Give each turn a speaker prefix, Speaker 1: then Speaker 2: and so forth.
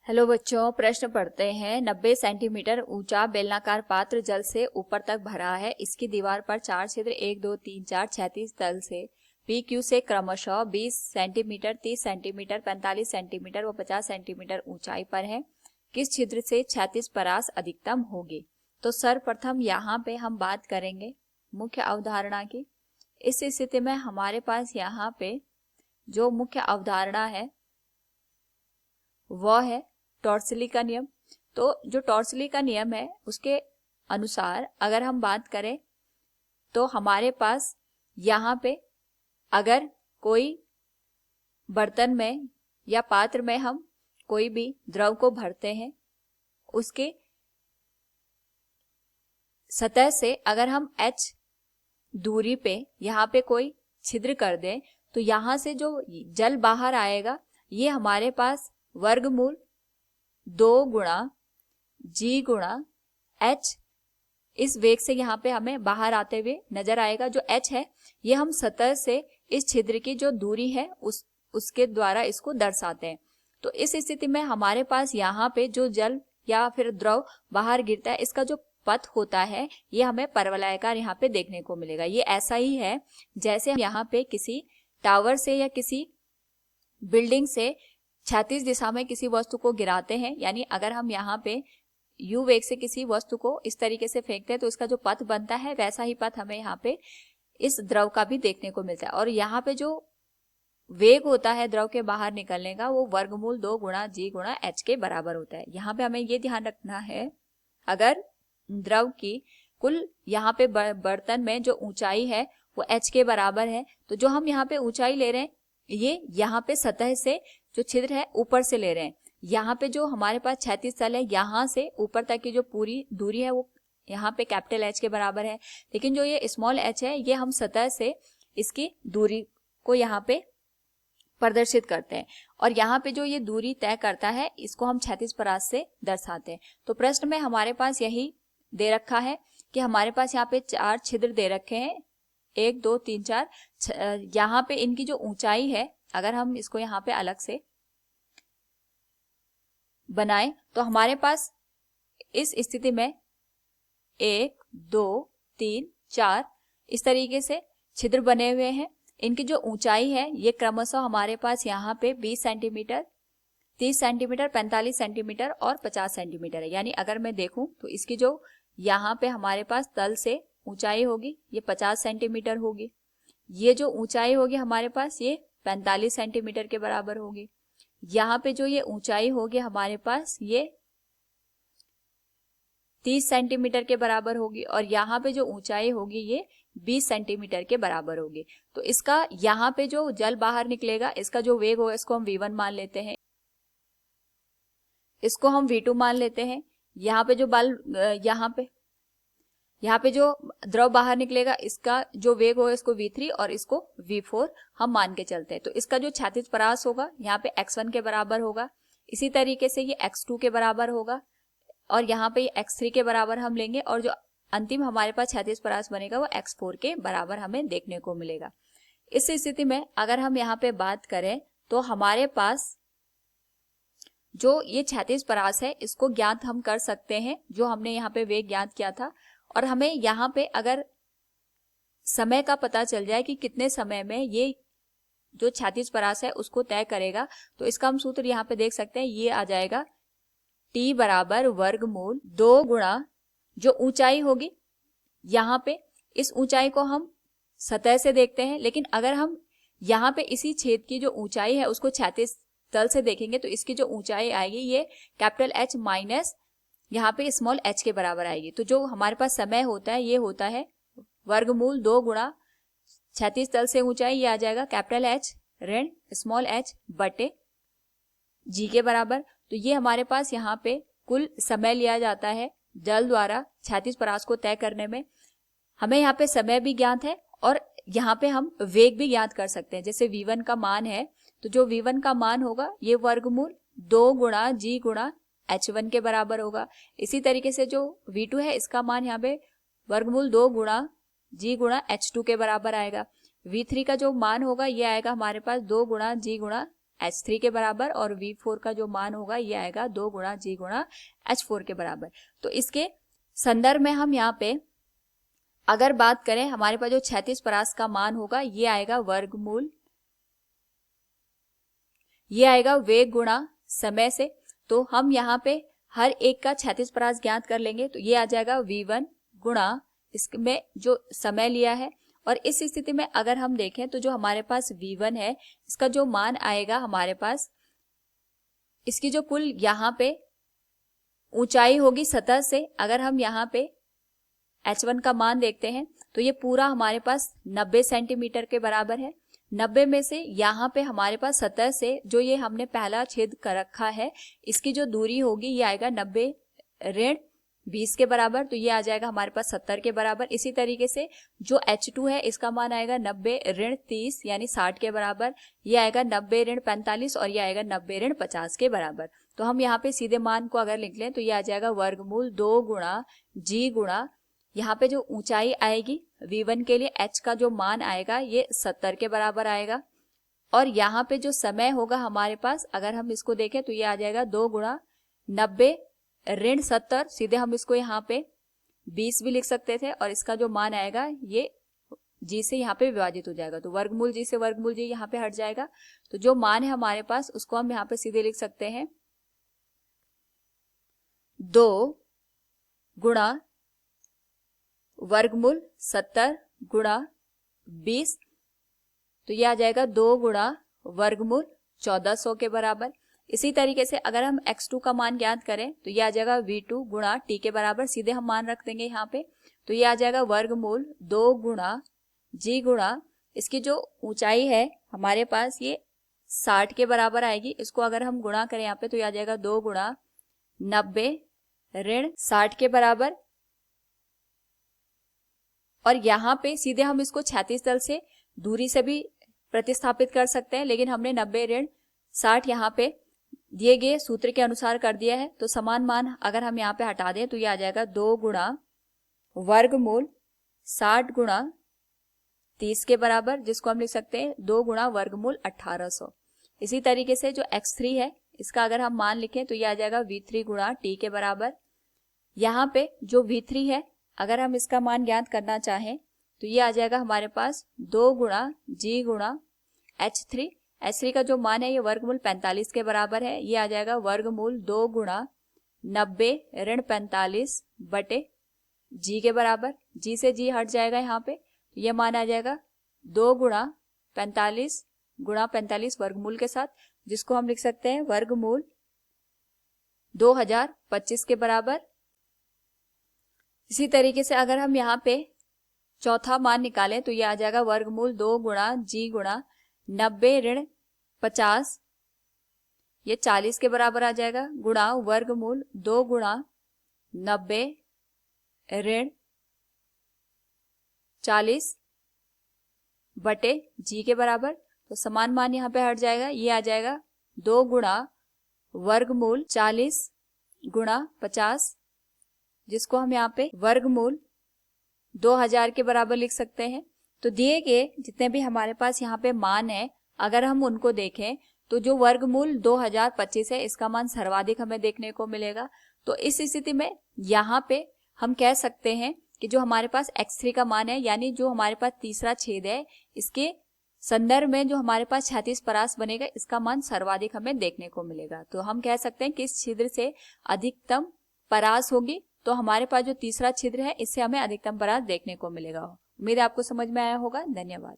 Speaker 1: Hello बच्चों, प्रश्न पढ़ते हैं। 90 सेंटीमीटर ऊंचा बेलनाकार पात्र जल से ऊपर तक भरा है। इसकी दीवार पर 4 छिद्र 1 2 3 4 36 तल से पी क्यू से क्रमशः 20 सेंटीमीटर 30 सेंटीमीटर 45 सेंटीमीटर व 50 सेंटीमीटर ऊंचाई पर है। किस छिद्र से 36 परास अधिकतम होगी? तो सर्वप्रथम यहाँ पे हम बात करेंगे मुख्य अवधारणा की। इस स्थिति में हमारे पास यहाँ पे जो मुख्य अवधारणा है वह है टॉर्सली का नियम। तो जो टॉर्सली का नियम है उसके अनुसार अगर हम बात करें तो हमारे पास यहाँ पे अगर कोई बर्तन में या पात्र में हम कोई भी द्रव को भरते हैं, उसके सतह से अगर हम h दूरी पे यहाँ पे कोई छिद्र कर दें तो यहाँ से जो जल बाहर आएगा ये हमारे पास वर्गमूल 2 गुणा जी गुणा h इस वेग से यहाँ पे हमें बाहर आते हुए नजर आएगा। जो h है ये हम सतह से इस छिद्र की जो दूरी है उसके द्वारा इसको दर्शाते हैं। तो इस स्थिति में हमारे पास यहाँ पे जो जल या फिर द्रव बाहर गिरता है इसका जो पथ होता है ये हमें परवलयाकार यहाँ पे देखने को मिलेगा। ये ऐसा ही है जैसे हम यहाँ पे किसी टावर से या किसी बिल्डिंग से क्षैतिज दिशा में किसी वस्तु को गिराते हैं, यानी अगर हम यहाँ पे यू वेग से किसी वस्तु को इस तरीके से फेंकते हैं तो इसका जो पथ बनता है वैसा ही पथ हमें यहाँ पे इस द्रव का भी देखने को मिलता है। और यहाँ पे जो वेग होता है द्रव के बाहर निकलने का वो वर्गमूल 2 गुणा जी गुणा h के बराबर होता है। यहाँ पे हमें ये ध्यान रखना है अगर द्रव की कुल यहाँ पे बर्तन में जो ऊंचाई है वो h के बराबर है तो जो हम यहाँ पे ऊंचाई ले रहे हैं ये यहाँ पे सतह से जो छिद्र है ऊपर से ले रहे हैं। यहाँ पे जो हमारे पास 36 तल है यहाँ से ऊपर तक की जो पूरी दूरी है वो यहाँ पे कैपिटल H के बराबर है, लेकिन जो ये स्मॉल h है ये हम सतह से इसकी दूरी को यहाँ पे प्रदर्शित करते हैं और यहाँ पे जो ये दूरी तय करता है इसको हम 36 परास से दर्शाते हैं। तो प्रश्न में हमारे पास यही दे रखा है कि हमारे पास यहाँ पे 4 छिद्र दे रखे हैं 1 2 3 4। यहाँ पे इनकी जो ऊंचाई है अगर हम इसको यहाँ पे अलग से बनाए तो हमारे पास इस स्थिति में 1 2 3 4 इस तरीके से छिद्र बने हुए हैं। इनकी जो ऊंचाई है ये क्रमशः हमारे पास यहाँ पे 20 सेंटीमीटर 30 सेंटीमीटर 45 सेंटीमीटर और 50 सेंटीमीटर है। यानी अगर मैं देखूं तो इसकी जो यहाँ पे हमारे पास तल से ऊंचाई होगी ये 50 सेंटीमीटर होगी। ये जो ऊंचाई होगी हमारे पास ये 45 सेंटीमीटर के बराबर होगी। यहाँ पे जो ये ऊंचाई होगी हमारे पास ये 30 सेंटीमीटर के बराबर होगी और यहाँ पे जो ऊंचाई होगी ये 20 सेंटीमीटर के बराबर होगी। तो इसका यहाँ पे जो जल बाहर निकलेगा इसका जो वेग होगा इसको हम v1 मान लेते हैं, इसको हम v2 मान लेते हैं। यहाँ पे जो यहाँ पे जो द्रव बाहर निकलेगा इसका जो वेग होगा इसको v3 और इसको v4 हम मान के चलते हैं। तो इसका जो क्षैतिज परास होगा यहाँ पे x1 के बराबर होगा, इसी तरीके से ये x2 के बराबर होगा और यहाँ पे ये x3 के बराबर हम लेंगे और जो अंतिम हमारे पास क्षैतिज परास बनेगा वो x4 के बराबर हमें देखने को मिलेगा। इस स्थिति में अगर हम यहाँ पे बात करें तो हमारे पास जो ये क्षैतिज परास है इसको ज्ञात हम कर सकते हैं, जो हमने यहाँ पे वेग ज्ञात किया था। और हमें यहाँ पे अगर समय का पता चल जाए कि कितने समय में ये जो क्षैतिज परास है उसको तय करेगा तो इसका हम सूत्र यहाँ पे देख सकते हैं। ये आ जाएगा T बराबर वर्गमूल 2 गुणा जो ऊंचाई होगी यहाँ पे इस ऊंचाई को हम सतह से देखते हैं, लेकिन अगर हम यहाँ पे इसी छेद की जो ऊंचाई है उसको क्षैतिज तल से देखेंगे तो इसकी जो ऊंचाई आएगी ये कैपिटल H माइनस यहाँ पे स्मॉल h के बराबर आएगी। तो जो हमारे पास समय होता है ये होता है वर्गमूल 2 गुणा क्षैतिज तल से ऊंचाई, ये आ जाएगा कैपिटल H ऋण स्मॉल h बटे g के बराबर। तो ये हमारे पास यहाँ पे कुल समय लिया जाता है जल द्वारा क्षैतिज परास को तय करने में। हमें यहाँ पे समय भी ज्ञात है और यहाँ पे हम वेग भी ज्ञात कर सकते हैं। जैसे v1 का मान है तो जो v1 का मान होगा ये वर्गमूल 2 गुणा g गुणा h1 के बराबर होगा। इसी तरीके से जो v2 है इसका मान यहाँ पे वर्गमूल 2 गुणा g गुणा h2 के बराबर आएगा। v3 का जो मान होगा ये आएगा हमारे पास 2 गुणा g गुणा H3 के बराबर और V4 का जो मान होगा ये आएगा 2 गुणा G गुणा H4 के बराबर। तो इसके संदर्भ में हम यहाँ पे अगर बात करें, हमारे पास जो क्षैतिज परास का मान होगा ये आएगा वर्गमूल, ये आएगा वेग गुणा समय से। तो हम यहाँ पे हर एक का क्षैतिज परास ज्ञात कर लेंगे। तो ये आ जाएगा V1 गुणा इसमें जो समय लिया है। और इस स्थिति में अगर हम देखें तो जो हमारे पास V1 है इसका जो मान आएगा हमारे पास, इसकी जो कुल यहाँ पे ऊंचाई होगी सतह से, अगर हम यहाँ पे H1 का मान देखते हैं तो ये पूरा हमारे पास 90 सेंटीमीटर के बराबर है। 90 में से यहाँ पे हमारे पास सतह से जो ये हमने पहला छेद कर रखा है इसकी जो दूरी होगी ये आएगा 90 ऋण 20 के बराबर। तो ये आ जाएगा हमारे पास 70 के बराबर। इसी तरीके से जो H2 है इसका मान आएगा 90 ऋण 30 यानी 60 के बराबर। ये आएगा 90 ऋण 45 और ये आएगा 90 ऋण 50 के बराबर। तो हम यहाँ पे सीधे मान को अगर लिख लें तो ये आ जाएगा वर्गमूल 2 गुणा G गुणा, यहाँ पे जो ऊंचाई आएगी V1 के लिए H का जो मान आएगा ये 70 के बराबर आएगा। और यहाँ पे जो समय होगा हमारे पास, अगर हम इसको देखें तो ये आ जाएगा 2 गुणा 90 ऋण 70, सीधे हम इसको यहाँ पे 20 भी लिख सकते थे और इसका जो मान आएगा ये G से यहाँ पे विभाजित हो जाएगा। तो वर्गमूल G से वर्गमूल G यहाँ पे हट जाएगा। तो जो मान है हमारे पास उसको हम यहाँ पे सीधे लिख सकते हैं 2 गुणा वर्गमूल 70 गुणा 20। तो ये आ जाएगा 2 गुणा वर्गमूल 1400 के बराबर। इसी तरीके से अगर हम x2 का मान ज्ञात करें तो ये आ जाएगा V2 गुणा t के बराबर। सीधे हम मान रख देंगे यहाँ पे। तो ये आ जाएगा वर्गमूल 2 गुणा G गुणा, इसकी जो ऊंचाई है हमारे पास ये 60 के बराबर आएगी। इसको अगर हम गुणा करें यहाँ पे तो ये आ जाएगा 2 गुणा 90 ऋण 60 के बराबर। और यहाँ पे सीधे हम इसको क्षैतिज तल से दूरी से भी प्रतिस्थापित कर सकते हैं, लेकिन हमने 90 ऋण 60 यहाँ पे दिए गए सूत्र के अनुसार कर दिया है। तो समान मान अगर हम यहाँ पे हटा दें तो ये आ जाएगा 2 गुणा वर्गमूल 60 गुणा 30 के बराबर, जिसको हम लिख सकते हैं 2 गुणा वर्गमूल 1800। इसी तरीके से जो x3 है इसका अगर हम मान लिखें तो ये आ जाएगा V3 गुणा t के बराबर। यहाँ पे जो V3 है अगर हम इसका मान ज्ञात करना चाहें तो ये आ जाएगा हमारे पास 2 गुणा G गुणा H3। H3 का जो मान है ये वर्गमूल 45 के बराबर है। ये आ जाएगा वर्गमूल 2 गुणा 90 ऋण 45 बटे G के बराबर। G से G हट जाएगा यहाँ पे, तो ये मान आ जाएगा 2 गुणा 45 गुणा 45 वर्गमूल के साथ, जिसको हम लिख सकते हैं वर्गमूल 2025 के बराबर। इसी तरीके से अगर हम यहाँ पे चौथा मान निकालें तो ये आ जाएगा वर्गमूल 2 गुणा G गुणा 90 ऋण 50, ये 40 के बराबर आ जाएगा, गुणा वर्गमूल 2 गुणा 90 ऋण 40 बटे G के बराबर। तो समान मान यहाँ पे हट जाएगा। ये आ जाएगा 2 गुणा वर्गमूल 40 गुणा 50, जिसको हम यहाँ पे वर्गमूल 2000 के बराबर लिख सकते हैं। तो दिए गए जितने भी हमारे पास यहाँ पे मान है अगर हम उनको देखें तो जो वर्गमूल 2025 है इसका मान सर्वाधिक हमें देखने को मिलेगा। तो इस स्थिति में यहाँ पे हम कह सकते हैं कि जो हमारे पास x3 का मान है, यानी जो हमारे पास तीसरा छेद है, इसके संदर्भ में जो हमारे पास क्षैतिज परास बनेगा इसका मान सर्वाधिक हमें देखने को मिलेगा। तो हम कह सकते हैं कि इस छिद्र से अधिकतम परास होगी। तो हमारे पास जो तीसरा छिद्र है इससे हमें अधिकतम परास देखने को मिलेगा। उम्मीद है आपको समझ में आया होगा। धन्यवाद।